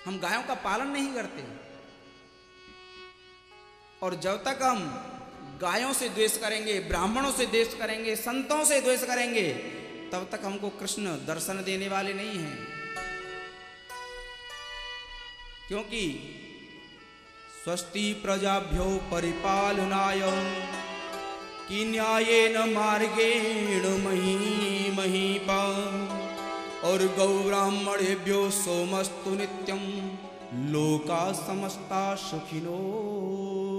हम गायों का पालन नहीं करते। और जब तक हम गायों से द्वेष करेंगे, ब्राह्मणों से द्वेष करेंगे, संतों से द्वेष करेंगे, तब तक हमको कृष्ण दर्शन देने वाले नहीं हैं। क्योंकि स्वस्ति प्रजाभ्यो परिपालनाय कि न्यायेन मार्गेण महीपा और गौ ब्राह्मणेभ्यो सोमस्तु नित्यं लोका समस्ता सुखिनो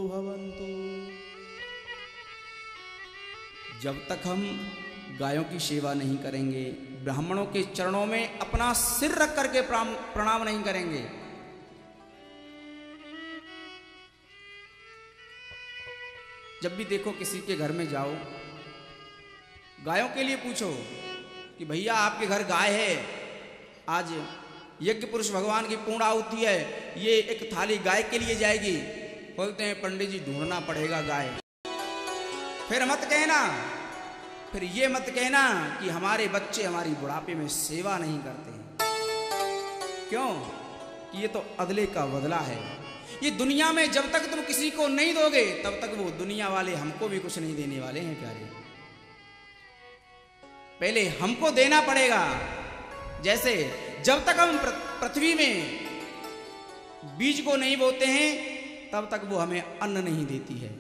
भवन्तु। जब तक हम गायों की सेवा नहीं करेंगे, ब्राह्मणों के चरणों में अपना सिर रख करके प्रणाम नहीं करेंगे, जब भी देखो किसी के घर में जाओ, गायों के लिए पूछो कि भैया आपके घर गाय है, आज यज्ञ पुरुष भगवान की पूर्ण आहुति है, ये एक थाली गाय के लिए जाएगी। बोलते हैं पंडित जी ढूंढना पड़ेगा गाय। फिर मत कहना, फिर ये मत कहना कि हमारे बच्चे हमारी बुढ़ापे में सेवा नहीं करते हैं। क्यों? कि ये तो अदले का बदला है। ये दुनिया में जब तक तुम किसी को नहीं दोगे, तब तक वो दुनिया वाले हमको भी कुछ नहीं देने वाले हैं प्यारे। पहले हमको देना पड़ेगा। जैसे जब तक हम पृथ्वी में बीज को नहीं बोते हैं, तब तक वो हमें अन्न नहीं देती है।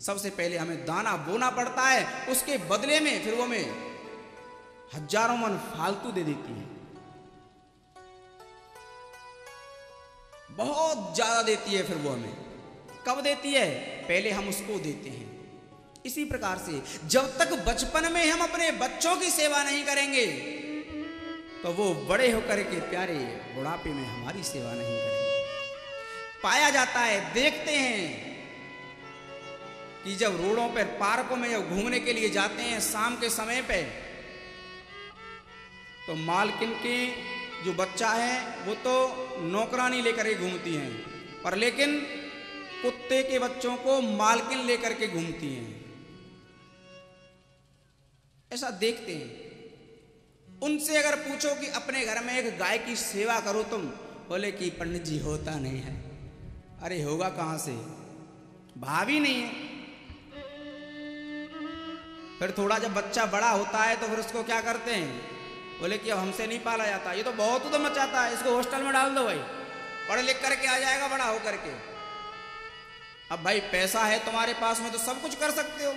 सबसे पहले हमें दाना बोना पड़ता है, उसके बदले में फिर वो हमें हजारों मन फालतू दे देती है, बहुत ज्यादा देती है। फिर वो हमें कब देती है? पहले हम उसको देते हैं। इसी प्रकार से जब तक बचपन में हम अपने बच्चों की सेवा नहीं करेंगे, तो वो बड़े होकर के प्यारे बुढ़ापे में हमारी सेवा नहीं करेंगे। पाया जाता है, देखते हैं कि जब रोडों पर, पार्कों में जब घूमने के लिए जाते हैं शाम के समय पे, तो मालकिन की जो बच्चा है वो तो नौकरानी लेकर के घूमती हैं, पर लेकिन कुत्ते के बच्चों को मालकिन लेकर के घूमती हैं। ऐसा देखते हैं। उनसे अगर पूछो कि अपने घर में एक गाय की सेवा करो तुम, बोले कि पंडित जी होता नहीं है। अरे होगा कहां से? भाभी नहीं है। फिर थोड़ा जब बच्चा बड़ा होता है तो फिर उसको क्या करते हैं? बोले कि अब हमसे नहीं पाला जाता, ये तो बहुत उद्यम मचाता है, इसको हॉस्टल में डाल दो भाई, पढ़ लिख करके आ जाएगा बड़ा हो करके। अब भाई पैसा है तुम्हारे पास में तो सब कुछ कर सकते हो,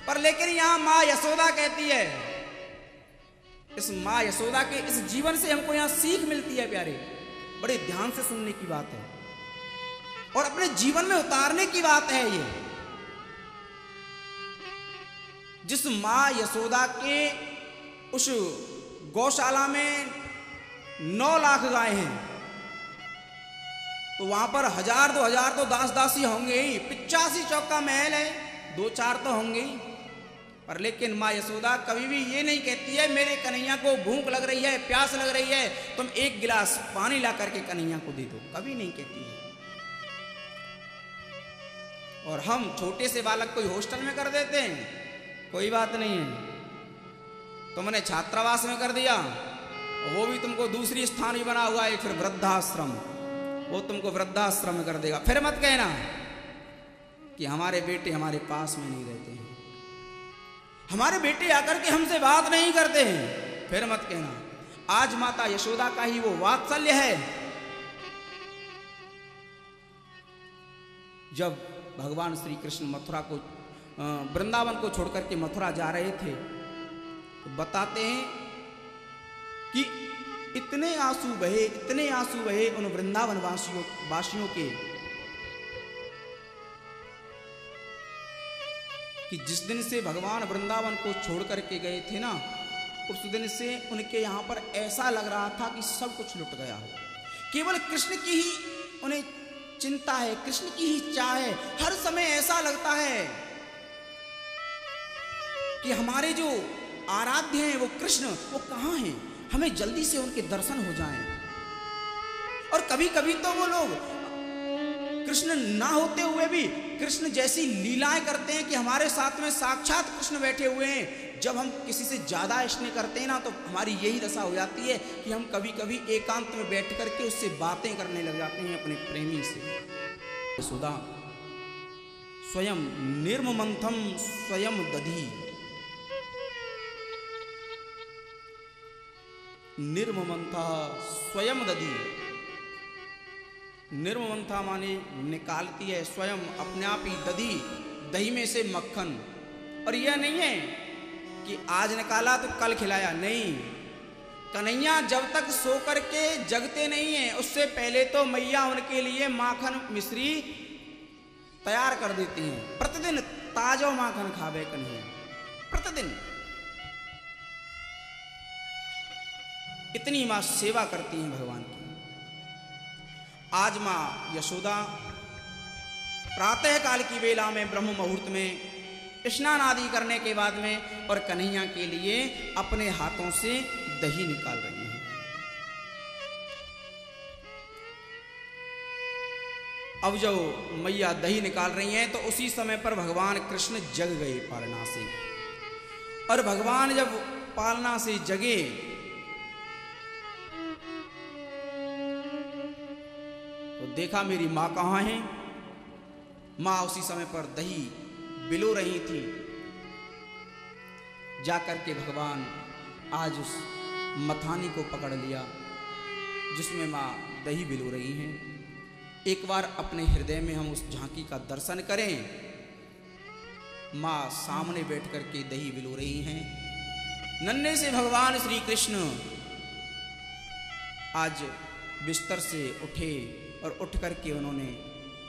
पर लेकिन यहां माँ यशोदा कहती है, इस माँ यशोदा के इस जीवन से हमको यहां सीख मिलती है प्यारे। बड़े ध्यान से सुनने की बात है और अपने जीवन में उतारने की बात है ये। जिस माँ यशोदा के उस गौशाला में 9 लाख गाय हैं, तो वहां पर 1000 2000 तो दास दासी होंगे ही, 85 चौका महल है, 2-4 तो होंगे ही। पर लेकिन माँ यशोदा कभी भी ये नहीं कहती है मेरे कन्हैया को भूख लग रही है, प्यास लग रही है, तुम 1 गिलास पानी ला करके कन्हैया को दे दो, कभी नहीं कहती है। और हम छोटे से बालक को हॉस्टल में कर देते हैं, कोई बात नहीं है, तुमने छात्रावास में कर दिया, वो भी तुमको दूसरी स्थान भी बना हुआ है, फिर वृद्धाश्रम, वो तुमको वृद्धाश्रम में कर देगा। फिर मत कहना कि हमारे बेटे हमारे पास में नहीं रहते हैं, हमारे बेटे आकर के हमसे बात नहीं करते हैं, फिर मत कहना। आज माता यशोदा का ही वो वात्सल्य है। जब भगवान श्री कृष्ण मथुरा को, वृंदावन को छोड़कर के मथुरा जा रहे थे, तो बताते हैं कि इतने आंसू बहे उन वृंदावन वासियों के, कि जिस दिन से भगवान वृंदावन को छोड़ करके गए थे ना, उस दिन से उनके यहाँ पर ऐसा लग रहा था कि सब कुछ लुट गया हो। केवल कृष्ण की ही उन्हें चिंता है, कृष्ण की ही चाह है। हर समय ऐसा लगता है कि हमारे जो आराध्य हैं वो कृष्ण, वो कहाँ हैं, हमें जल्दी से उनके दर्शन हो जाएं। और कभी कभी तो वो लोग कृष्ण ना होते हुए भी कृष्ण जैसी लीलाएं करते हैं कि हमारे साथ में साक्षात कृष्ण बैठे हुए हैं। जब हम किसी से ज़्यादा स्नेह करते हैं ना, तो हमारी यही दशा हो जाती है कि हम कभी कभी एकांत में बैठ करके उससे बातें करने लग जाते हैं अपने प्रेमी से। यशोदा स्वयं निर्ममंथम स्वयं दधी, निर्ममंथा स्वयं दधी। निर्ममंथा माने निकालती है स्वयं अपने आप ही दधी, दही में से मक्खन। और यह नहीं है कि आज निकाला तो कल खिलाया, नहीं। कन्हैया जब तक सो करके जगते नहीं है उससे पहले तो मैया उनके लिए माखन मिश्री तैयार कर देती हैं। प्रतिदिन ताजा माखन खावे कन्हैया, प्रतिदिन। इतनी मां सेवा करती हैं भगवान की। आज मां यशोदा प्रातः काल की वेला में ब्रह्म मुहूर्त में स्नान आदि करने के बाद में और कन्हैया के लिए अपने हाथों से दही निकाल रही हैं। अब जो मैया दही निकाल रही हैं तो उसी समय पर भगवान कृष्ण जग गए पालना से। और भगवान जब पालना से जगे तो देखा मेरी मां कहां है। मां उसी समय पर दही बिलो रही थी। जाकर के भगवान आज उस मथानी को पकड़ लिया जिसमें मां दही बिलो रही हैं। एक बार अपने हृदय में हम उस झांकी का दर्शन करें। मां सामने बैठ करके दही बिलो रही हैं। नन्हे से भगवान श्री कृष्ण आज बिस्तर से उठे और उठ करके उन्होंने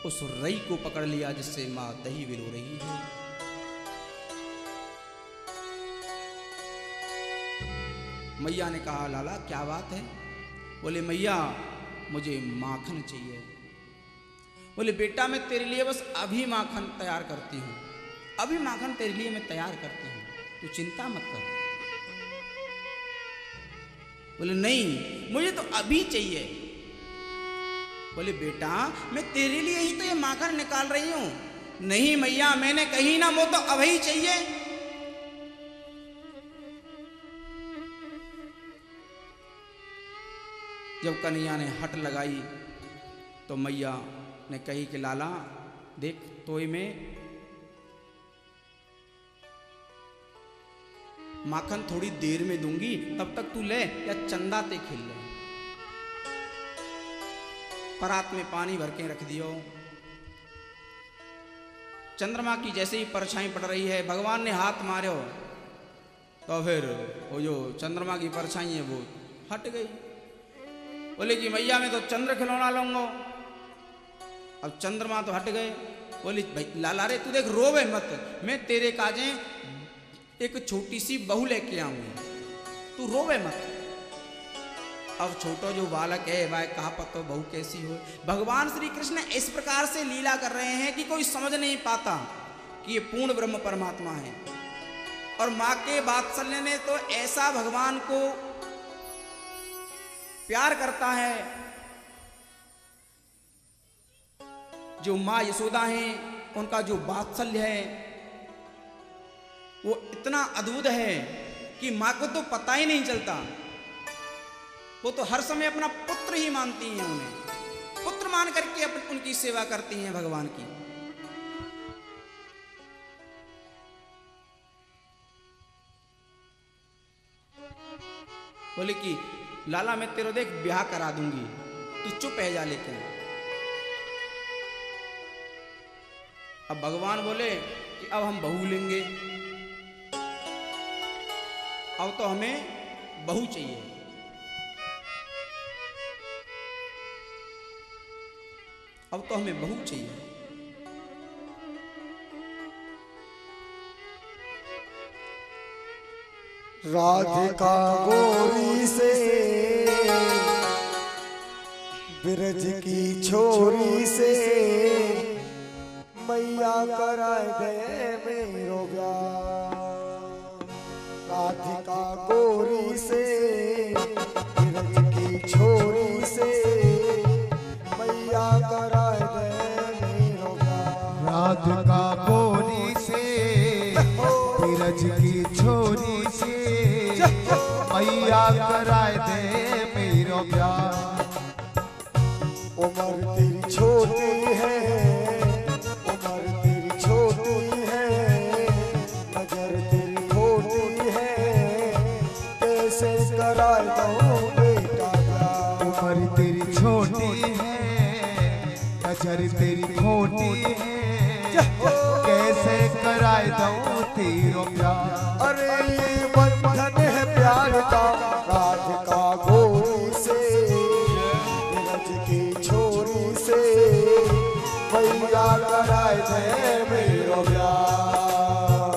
उस रई को पकड़ लिया जिससे मां दही बिलो रही है। मैया ने कहा लाला क्या बात है? बोले मैया मुझे माखन चाहिए। बोले बेटा मैं तेरे लिए बस अभी माखन तैयार करती हूँ, अभी माखन तेरे लिए मैं तैयार करती हूँ, तू चिंता मत कर। बोले नहीं मुझे तो अभी चाहिए। बोले बेटा मैं तेरे लिए ही तो ये माखन निकाल रही हूं। नहीं मैया मैंने कही ना, वो तो अभी चाहिए। जब कन्हैया ने हट लगाई तो मैया ने कही कि लाला देख तोय में माखन थोड़ी देर में दूंगी, तब तक तू ले या चंदा ते खिल ले। परात में पानी भर के रख दियो। चंद्रमा की जैसे ही परछाई पड़ रही है भगवान ने हाथ मारो तो फिर वो जो चंद्रमा की परछाई है वो हट गई। बोले कि मैया मैं तो चंद्र खिलौना लूंगा। अब चंद्रमा तो हट गए। बोली भाई लाला रे तू देख रोवे मत, मैं तेरे काजे एक छोटी सी बहू लेके आऊंगी, तू रोवे मत। अब छोटो जो बालक है वह कहा पतो बहू कैसी हो। भगवान श्री कृष्ण इस प्रकार से लीला कर रहे हैं कि कोई समझ नहीं पाता कि ये पूर्ण ब्रह्म परमात्मा है। और मां के वात्सल्य ने तो ऐसा भगवान को प्यार करता है। जो मां यशोदा है उनका जो वात्सल्य है वो इतना अद्भुत है कि मां को तो पता ही नहीं चलता। वो तो हर समय अपना पुत्र ही मानती हैं, उन्हें पुत्र मान करके उनकी सेवा करती हैं भगवान की। बोले कि लाला मैं तेरे देख ब्याह करा दूंगी, तू चुप है जा। लेकिन अब भगवान बोले कि अब हम बहू लेंगे, अब तो हमें बहू चाहिए। अब तो हमें बहू चाहिए। राधिका गोरी से बिरज की छोरी से मैया कराए गए मेरो ब्याह। राधिका गोरी से बिरज की छोरी से मैया कराए गए भैया कराए दे मेरो प्यार। उम्र तेरी छोटी है, उम्र तेरी छोटी है, नजर तेरी खोटी है, कैसे कराए दो बेटा प्यार। उम्र तेरी छोटी है, नजर तेरी खोटी है, कैसे कराए दो तेरो प्यार। अरे ये बंधन है प्यार का, राधिका गोरी से, ब्रज की छोरी से, भैया कराए दे मेरो प्यार।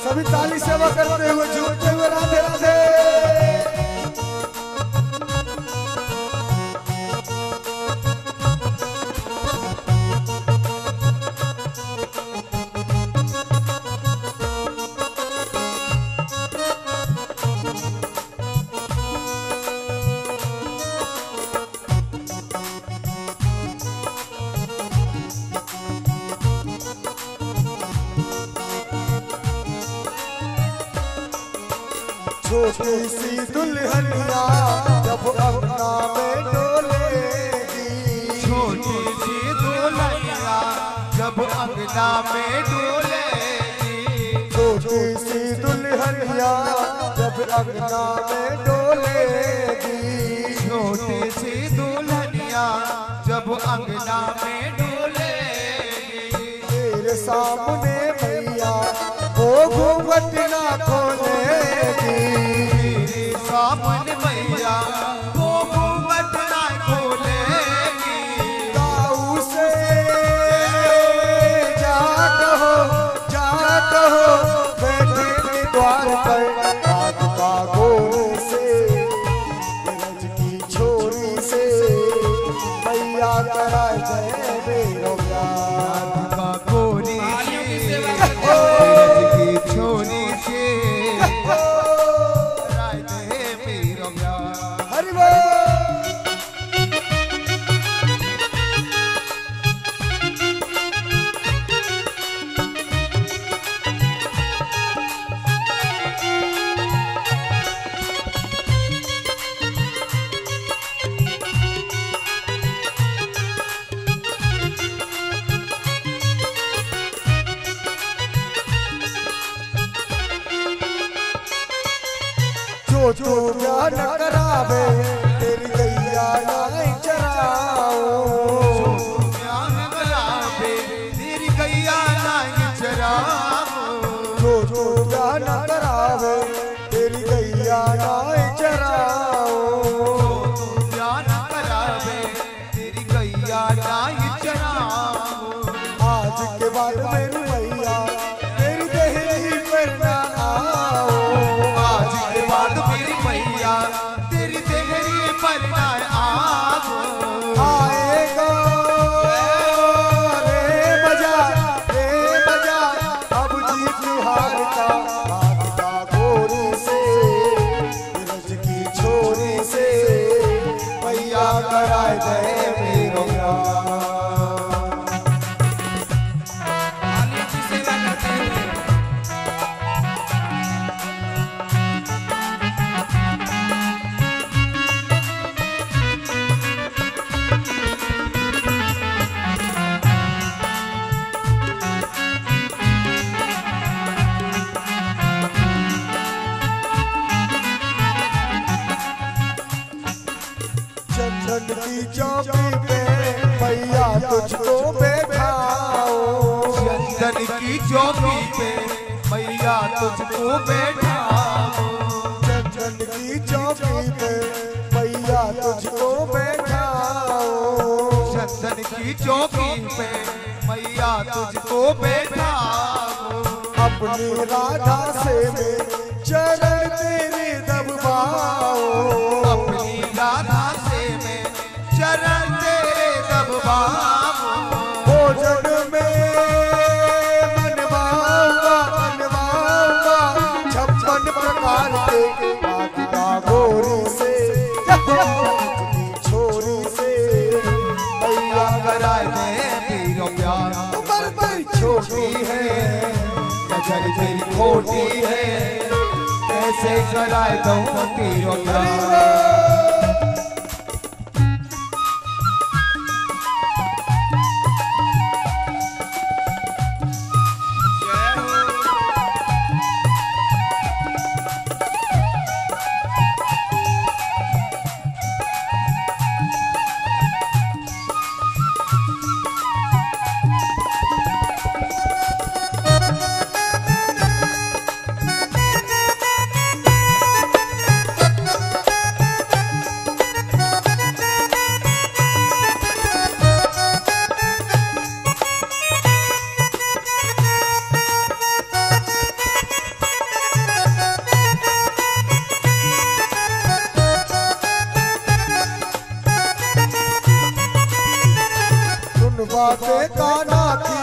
सभी ताली सेवा करते हुए झूमते हुए राधे राधे। छोटी सी दुल्हनिया जब अंगना में डोलेगी, छोटी सी दुल्हनिया जब अंगना में डोलेगी, छोटी सी दुल्हनिया जब अंगना में डोलेगी, छोटी सी दुल्हनिया जब अंगना में डोलेगी, तेरे सामने भैया वो घूंघट ना खोलेगी, तेरे सामने भैया वो घूंघट ना खोलेगी। ताऊ से जा कहो बैठे द्वार पर, राधिका गोरी से, ब्रज की छोरी से, भैया कराए दे मेरो प्यार। राधिका गोरी तालियों की सेवा से, करते हुए ब्रज की छोरी से, कराए दे मेरो प्यार। हरि बोल। जो प्यार न करावे तेरी गैया नहीं चराओ, प्यार करावे तेरी गैया नहीं चराओ, जो प्यार न करावे तेरी गैया नहीं चराओ, प्यार करावे तेरी गैया नहीं चराओ। आज के बाद मेरी भैया तेरी देहरी पर ना आओ, आज के बाद मेरी भैया तेरी देहरी पर ना आओ। आएगा रे मजा अब जीत हार का, राधिका गोरी से, ब्रज की छोरी से, भैया कराए दे मेरो प्यार। तालियों की सेवा करते हुए चंदन की चौकी पे भैया तुझको बैठाओ, चंदन की चौकी पे मैया तुझको बैठाओ, चंदन की चौकी पे भैया तुझको बैठाओ, चंदन की चौकी पे मैया तुझको बैठाओ। अपनी राधा से मैं चरण तेरे दबाओ, अपनी राधा से मैं चरण तेरे दबाऊं। भोजन में मनवाऊंगा 56 प्रकार के, राधिका गोरी से, छोरी से, भैया कराए दे तेरा प्यार। उम्र बड़ी छोटी है, नजर तेरी खोटी है, कैसे कराए दूं तेरो प्यार। बातें कान्हा की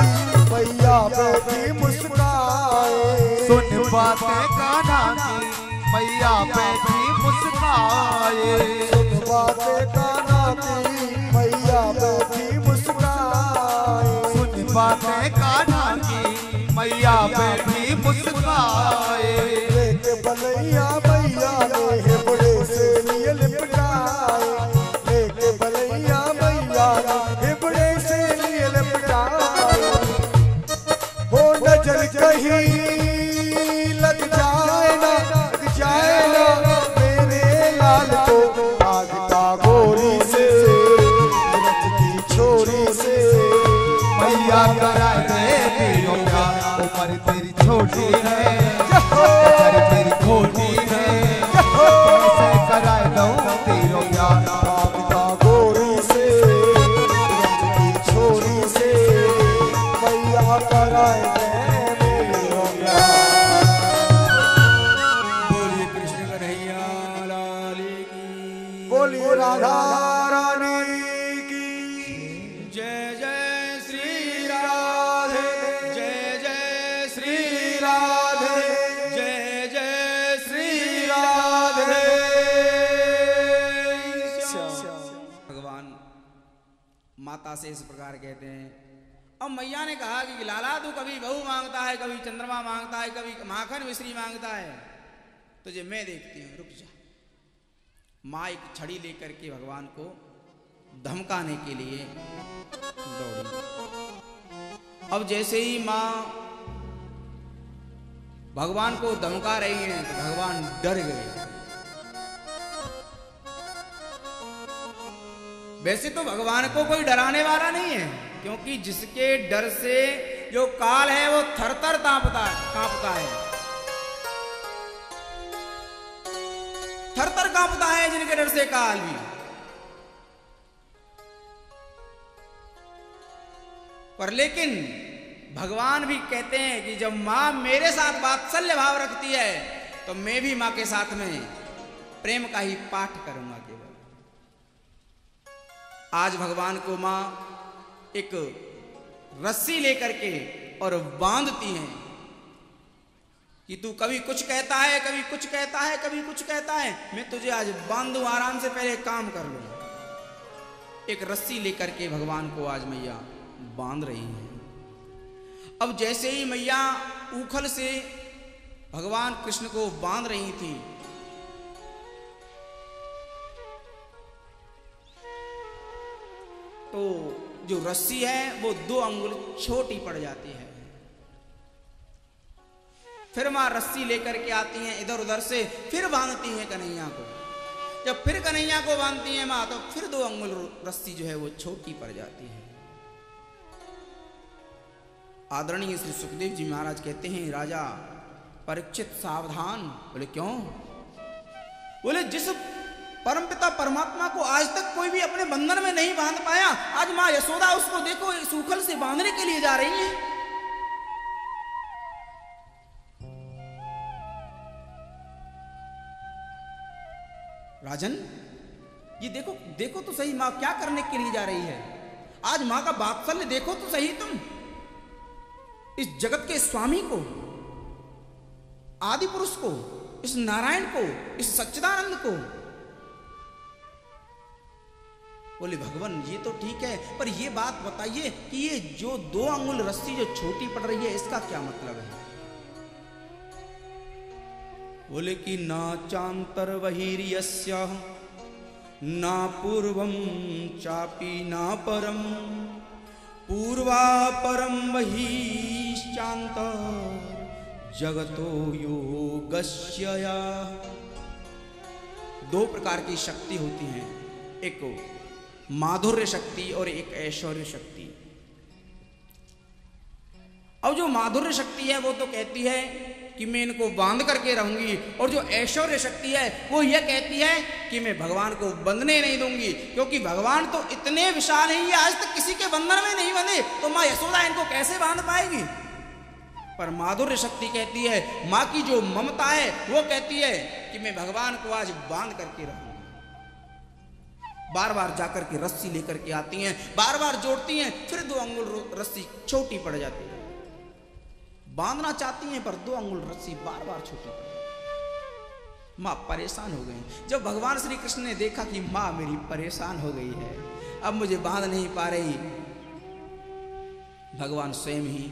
मैया बेटी मुस्काए। सुन बातें कान्हा की मैया बेटी मुस्काए। सुन बातें कान्हा की मैया बेटी मुस्काए। सुन बातें कान्हा की मैया बेटी मुस्काए। लेके बलैया मैया ने हिबड़े से लिए लिपटाए। लेके बलैया मैया ने हिबड़े से लिए लिपटाए। हो नजर कहीं लग जाए ना मेरे लाल को आग का गोरी से रच की छोरी से मैया कराए दे तेरो प्यार। उम्र तेरी छोटी है उम्र तेरी खोटी है कैसे कराए दूं तेरो प्यार। आग का गोरी से रच की छोरी से मैया कराए दे मेरा प्यार। बोलिए कृष्ण कन्हैया लाल की। बोलिए राधा रानी की। जय जय श्री राधे, जय जय श्री राधे, जय जय श्री राधे। भगवान माता से इस प्रकार कहते हैं। अब मैया ने कहा कि लाला तू कभी बहू मांगता है, कभी चंद्रमा मांगता है, कभी माखन मिश्री मांगता है, तुझे मैं देखती हूँ, रुक जा। माँ एक छड़ी लेकर के भगवान को धमकाने के लिए दौड़ी। अब जैसे ही माँ भगवान को धमका रही हैं तो भगवान डर गए। वैसे तो भगवान को कोई डराने वाला नहीं है, क्योंकि जिसके डर से जो काल है वो थर-थर कांपता है। थर-थर कांपता है जिनके डर से काल भी। पर लेकिन भगवान भी कहते हैं कि जब मां मेरे साथ वात्सल्य भाव रखती है तो मैं भी मां के साथ में प्रेम का ही पाठ करूंगा केवल। आज भगवान को मां एक रस्सी लेकर के और बांधती हैं कि तू कभी कुछ कहता है, कभी कुछ कहता है, कभी कुछ कहता है, मैं तुझे आज बांध दूं, आराम से पहले काम कर लूं। एक रस्सी लेकर के भगवान को आज मैया बांध रही है। अब जैसे ही मैया ऊखल से भगवान कृष्ण को बांध रही थी, तो जो रस्सी है वो 2 अंगुल छोटी पड़ जाती है। फिर मां रस्सी लेकर के आती हैं इधर उधर से, फिर बांधती हैं कन्हैया को। जब फिर कन्हैया को बांधती हैं मां तो फिर 2 अंगुल रस्सी जो है वो छोटी पड़ जाती है। आदरणीय श्री सुखदेव जी महाराज कहते हैं, राजा परीक्षित सावधान। बोले क्यों? बोले जिस परमपिता परमात्मा को आज तक कोई भी अपने बंधन में नहीं बांध पाया, आज मां यशोदा उसको देखो इस ऊखल से बांधने के लिए जा रही है। राजन ये देखो, देखो तो सही मां क्या करने के लिए जा रही है। आज मां का वात्सल्य देखो तो सही तुम। इस जगत के स्वामी को, आदि पुरुष को, इस नारायण को, इस सच्चिदानंद को। बोले भगवान ये तो ठीक है, पर ये बात बताइए कि ये जो 2 अंगुल रस्सी जो छोटी पड़ रही है इसका क्या मतलब है? बोले कि ना चांतर बहिर्यस्य ना पूर्वम चापि ना परम पूर्वा परम बहिश्चान्तर जगतो योगस्यया। दो प्रकार की शक्ति होती हैं, एक माधुर्य शक्ति और एक ऐश्वर्य शक्ति। अब जो माधुर्य शक्ति है वो तो कहती है कि मैं इनको बांध करके रहूंगी, और जो ऐश्वर्य शक्ति है वो यह कहती है कि मैं भगवान को बंधने नहीं दूंगी, क्योंकि भगवान तो इतने विशाल हैं, ये आज तक किसी के बंधन में नहीं बंधे, तो माँ यशोदा इनको कैसे बांध पाएगी। पर माधुर्य शक्ति कहती है, माँ की जो ममता है वो कहती है कि मैं भगवान को आज बांध करके रहूंगी। बार बार जाकर के रस्सी लेकर के आती हैं, बार बार जोड़ती हैं, फिर 2 अंगुल रस्सी छोटी पड़ जाती है। बांधना चाहती हैं पर 2 अंगुल रस्सी बार बार छोटी पड़ जाती। माँ परेशान हो गई। जब भगवान श्री कृष्ण ने देखा कि माँ मेरी परेशान हो गई है, अब मुझे बांध नहीं पा रही, भगवान स्वयं ही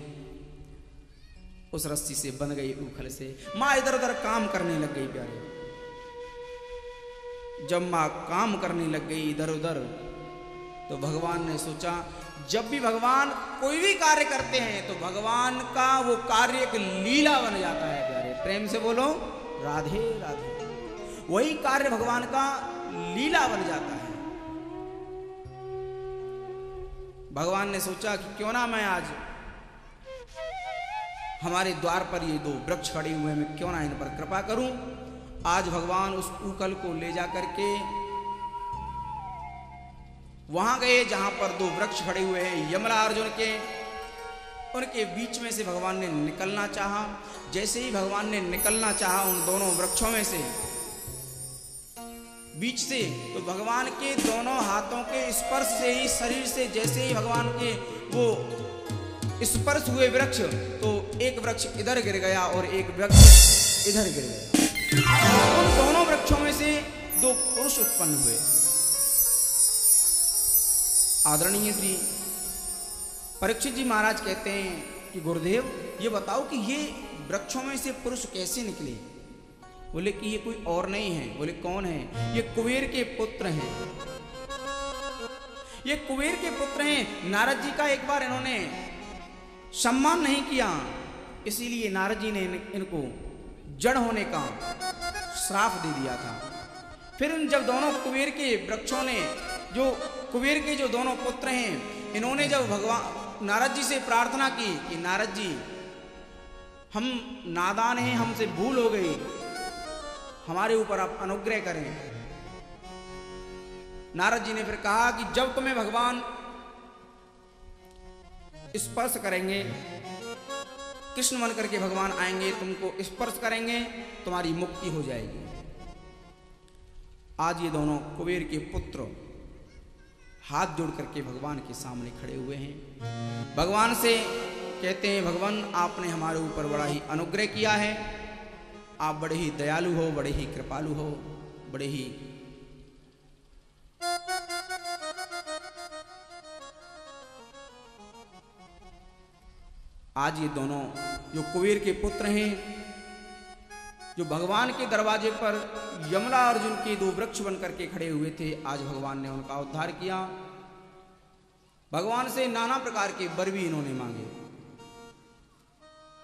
उस रस्सी से बंध गई, उखल से। माँ इधर उधर काम करने लग गई प्यारे। जब माँ काम करने लग गई इधर उधर, तो भगवान ने सोचा, जब भी भगवान कोई भी कार्य करते हैं तो भगवान का वो कार्य एक लीला बन जाता है प्यारे। प्रेम से बोलो राधे राधे। वही कार्य भगवान का लीला बन जाता है। भगवान ने सोचा कि क्यों ना मैं आज हमारे द्वार पर ये 2 वृक्ष खड़े हुए हैं, मैं क्यों ना इन पर कृपा करूं। आज भगवान उस ऊकल को ले जा करके वहां गए जहां पर 2 वृक्ष खड़े हुए हैं यमला अर्जुन के, उनके बीच में से भगवान ने निकलना चाहा। जैसे ही भगवान ने निकलना चाहा उन दोनों वृक्षों में से बीच से, तो भगवान के दोनों हाथों के स्पर्श से ही, शरीर से जैसे ही भगवान के वो स्पर्श हुए वृक्ष, तो एक वृक्ष इधर गिर गया और एक वृक्ष इधर गिर गया। उन दोनों वृक्षों में से 2 पुरुष उत्पन्न हुए। आदरणीय श्री परीक्षित जी महाराज कहते हैं कि गुरुदेव ये बताओ कि ये वृक्षों में से पुरुष कैसे निकले। बोले कि ये कोई और नहीं है। बोले कौन है? ये कुबेर के पुत्र हैं। ये कुबेर के पुत्र हैं। नारद जी का एक बार इन्होंने सम्मान नहीं किया, इसीलिए नारद जी ने इनको जड़ होने का श्राप दे दिया था। फिर जब दोनों कुबेर के वृक्षों ने, जो कुबेर के जो दोनों पुत्र हैं, इन्होंने जब भगवान नारद जी से प्रार्थना की कि नारद जी हम नादान हैं, हमसे भूल हो गई, हमारे ऊपर आप अनुग्रह करें। नारद जी ने फिर कहा कि जब तुम्हें भगवान स्पर्श करेंगे, कृष्ण बन करके भगवान आएंगे, तुमको स्पर्श करेंगे, तुम्हारी मुक्ति हो जाएगी। आज ये दोनों कुबेर के पुत्र हाथ जोड़ करके भगवान के सामने खड़े हुए हैं। भगवान से कहते हैं, भगवान आपने हमारे ऊपर बड़ा ही अनुग्रह किया है, आप बड़े ही दयालु हो, बड़े ही कृपालु हो, बड़े ही आज ये दोनों जो कुबेर के पुत्र हैं, जो भगवान के दरवाजे पर यमला अर्जुन के 2 वृक्ष बन करके खड़े हुए थे, आज भगवान ने उनका उद्धार किया। भगवान से नाना प्रकार के वर भी इन्होंने मांगे।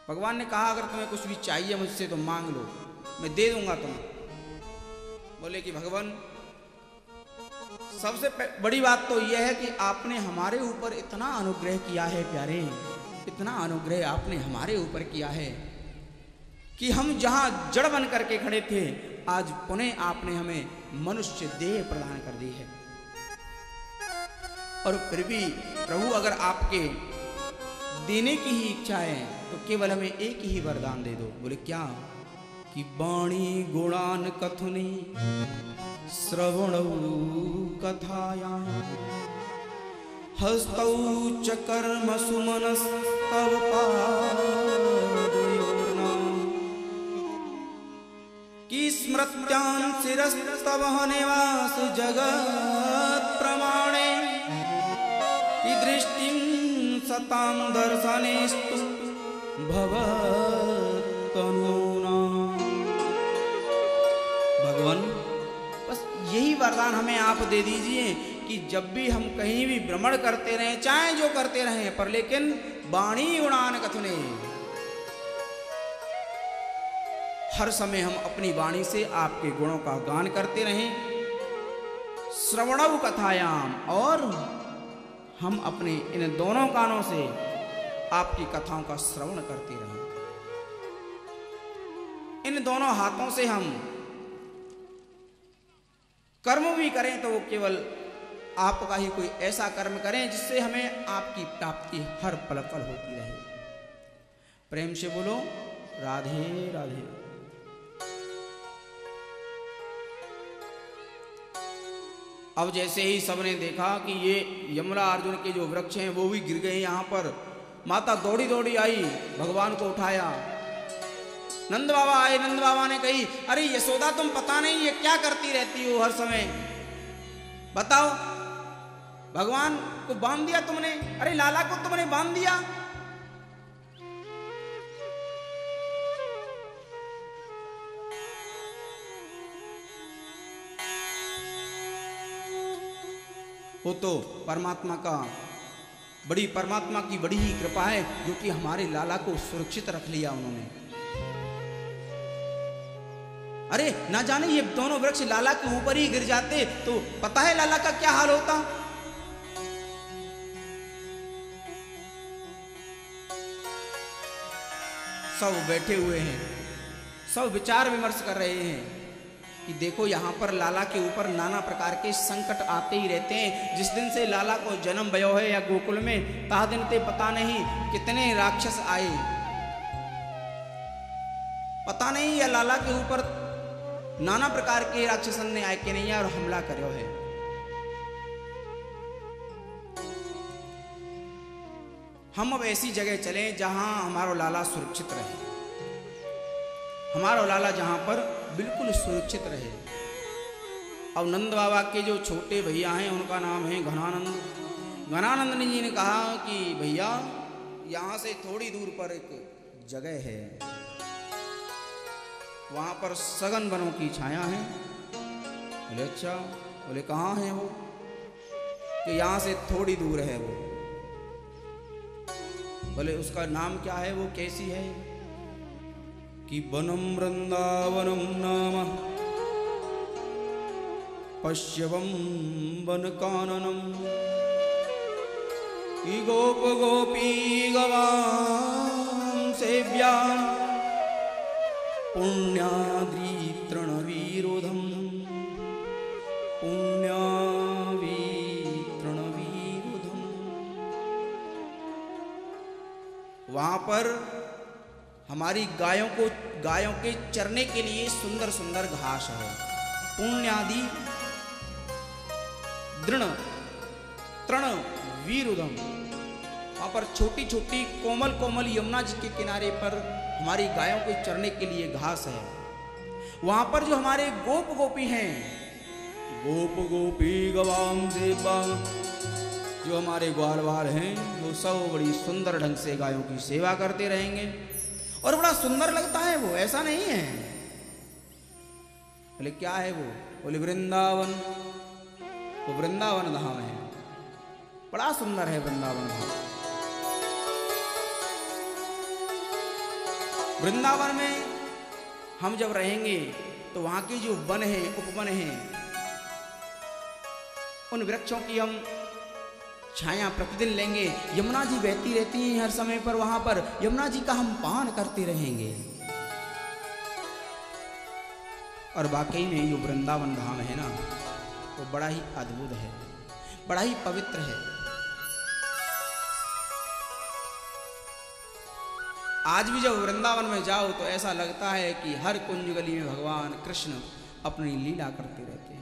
भगवान ने कहा अगर तुम्हें कुछ भी चाहिए मुझसे तो मांग लो, मैं दे दूंगा तुम्हें। बोले कि भगवान सबसे बड़ी बात तो यह है कि आपने हमारे ऊपर इतना अनुग्रह किया है प्यारे, इतना अनुग्रह आपने हमारे ऊपर किया है कि हम जहां जड़ बन करके खड़े थे, आज पुनः आपने हमें मनुष्य देह प्रदान कर दी है। और फिर भी प्रभु अगर आपके देने की ही इच्छा है तो केवल हमें एक ही वरदान दे दो। बोले क्या? कि वाणी गुणान कथुनी श्रवणौ कथाया हस्तौ च कर्म सुमनस्तव पादयोर्ना कि स्मृत्यां शिरस्तव निवास जगत् प्रमाणे कि दृष्टिं सतां दर्शनेस्तु भवत्तनूना। वरदान हमें आप दे दीजिए कि जब भी हम कहीं भी भ्रमण करते रहें, चाहे जो करते रहें, पर लेकिन वाणी गुणान कथने, हर समय हम अपनी वाणी से आपके गुणों का गान करते रहें। श्रवणव कथायाम, और हम अपने इन दोनों कानों से आपकी कथाओं का श्रवण करते रहें। इन दोनों हाथों से हम कर्म भी करें तो वो केवल आपका ही कोई ऐसा कर्म करें जिससे हमें आपकी प्राप्ति हर पल पल होती रहे। प्रेम से बोलो राधे राधे। अब जैसे ही सबने देखा कि ये यमुना अर्जुन के जो वृक्ष हैं वो भी गिर गए यहाँ पर, माता दौड़ी दौड़ी आई, भगवान को उठाया। नंद बाबा आए, नंद बाबा ने कही, अरे यशोदा तुम पता नहीं ये क्या करती रहती हो हर समय, बताओ भगवान को बांध दिया तुमने, अरे लाला को तुमने बांध दिया। वो तो परमात्मा का, परमात्मा की बड़ी ही कृपा है जो कि हमारे लाला को सुरक्षित रख लिया उन्होंने। अरे ना जाने ये दोनों वृक्ष लाला के ऊपर ही गिर जाते तो पता है लाला का क्या हाल होता। सब बैठे हुए हैं, सब विचार विमर्श कर रहे हैं कि देखो यहाँ पर लाला के ऊपर नाना प्रकार के संकट आते ही रहते हैं। जिस दिन से लाला को जन्म भयो है या गोकुल में, ता दिन ते पता नहीं कितने राक्षस आए, पता नहीं या लाला के ऊपर नाना प्रकार के राक्षसन ने आए कि नहीं और हमला करो है। हम अब ऐसी जगह चलें जहां हमारा लाला सुरक्षित रहे, हमारा लाला जहां पर बिल्कुल सुरक्षित रहे। अब नंद बाबा के जो छोटे भैया हैं उनका नाम है घनानंद। घनानंद जी ने कहा कि भैया यहाँ से थोड़ी दूर पर एक जगह है, वहां पर सघन वनों की छाया है। बोले अच्छा, बोले कहाँ है वो, कि यहाँ से थोड़ी दूर है वो। बोले उसका नाम क्या है, वो कैसी है, कि वनम वृंदावनम नाम पश्यवम वन काननम, कि गोप गोपी गवां सेव्या पुण्याद्री तृणवीरोधम, पुण्यावी तृणवीरोधम। वहां पर हमारी गायों के चरने के लिए सुंदर सुंदर घास है। पुण्यादि दृढ़ तृण वीरुदम, वहां पर छोटी छोटी कोमल कोमल यमुना जी के किनारे पर हमारी गायों के चरने के लिए घास है। वहां पर जो हमारे गोप गोपी हैं, गोप गोपी गवाम देवा, जो हमारे ग्वालवाल हैं, वो सब बड़ी सुंदर ढंग से गायों की सेवा करते रहेंगे और बड़ा सुंदर लगता है वो, ऐसा नहीं है। बोले क्या है वो, बोले वृंदावन, वो वृंदावन धाम है, बड़ा सुंदर है वृंदावन धाम। वृंदावन में हम जब रहेंगे तो वहां के जो वन है, उपवन है, उन वृक्षों की हम छाया प्रतिदिन लेंगे। यमुना जी बहती रहती हैं हर समय पर, वहां पर यमुना जी का हम पान करते रहेंगे। और वाकई में ये वृंदावन धाम है ना, वो बड़ा ही अद्भुत है, बड़ा ही पवित्र है। आज भी जब वृंदावन में जाओ तो ऐसा लगता है कि हर कुंज गली में भगवान कृष्ण अपनी लीला करते रहते हैं।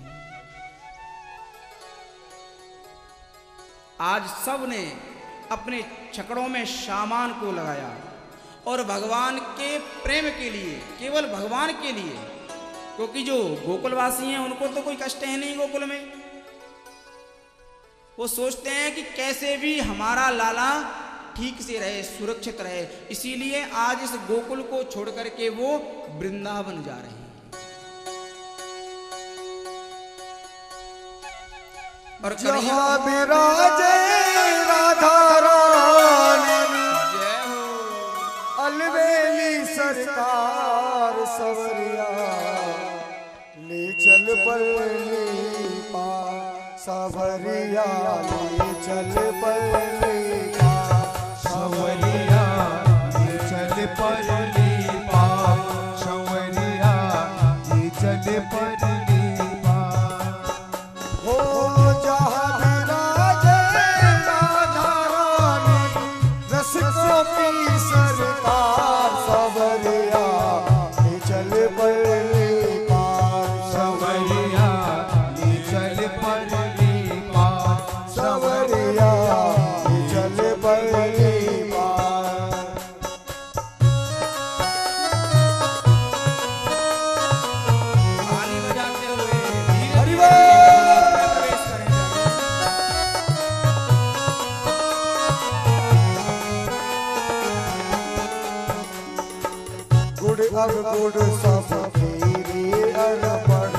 आज सब ने अपने छकड़ों में सामान को लगाया और भगवान के प्रेम के लिए, केवल भगवान के लिए, क्योंकि जो गोकुलवासी हैं उनको तो कोई कष्ट है नहीं गोकुल में। वो सोचते हैं कि कैसे भी हमारा लाला ठीक से रहे, सुरक्षित रहे, इसीलिए आज इस गोकुल को छोड़ करके वो वृंदावन जा रहे हैं। और जहाँ विराजे राधा रानी जय हो अलवेली सरकार सवरिया ले चल पल्ली पा सवरिया ले चल पल्ली पा सवरिया ये चल परली पार सवरिया ये चल परली पार हो जहाँ विराजे राधा रानी रसिकों की सरकार सवरिया ले चल पल्ली पार सवरिया ये चल परली पार सवरिया ले चल पल्ली पार ताली बजाते हुए धीरे हरि धीरे बोल। प्रवेश करें। गुड़ अब गुड़ सब तेरे अर्पण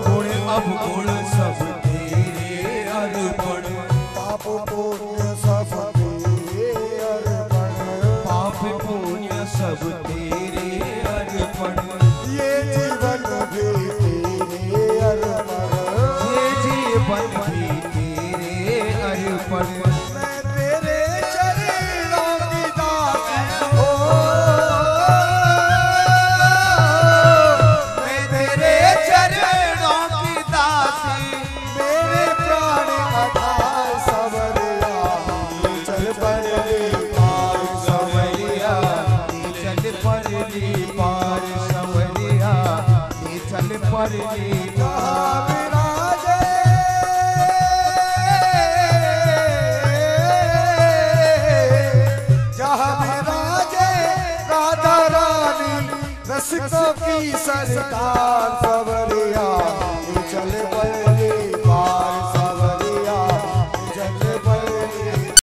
गुण अब गुण सब तेरे अर्पण पाप पुण्य सब तेरे अर्पण पाप पुण्य सब तेरे अर्पण ये जीवन भी तेरे अर्पण ये जीवन भी तेरे अर्पण मैं तेरे चरणों की दासी हो मैं तेरे चरणों की दासी मेरे प्राण आधार सवरिया चल पड़े पार सवरिया ये चल परली पार सवरिया ये चल परली जहाँ विराजे जहाँ विराजे राधा रानी रसिकों की सरकार सवरिया चल पड़े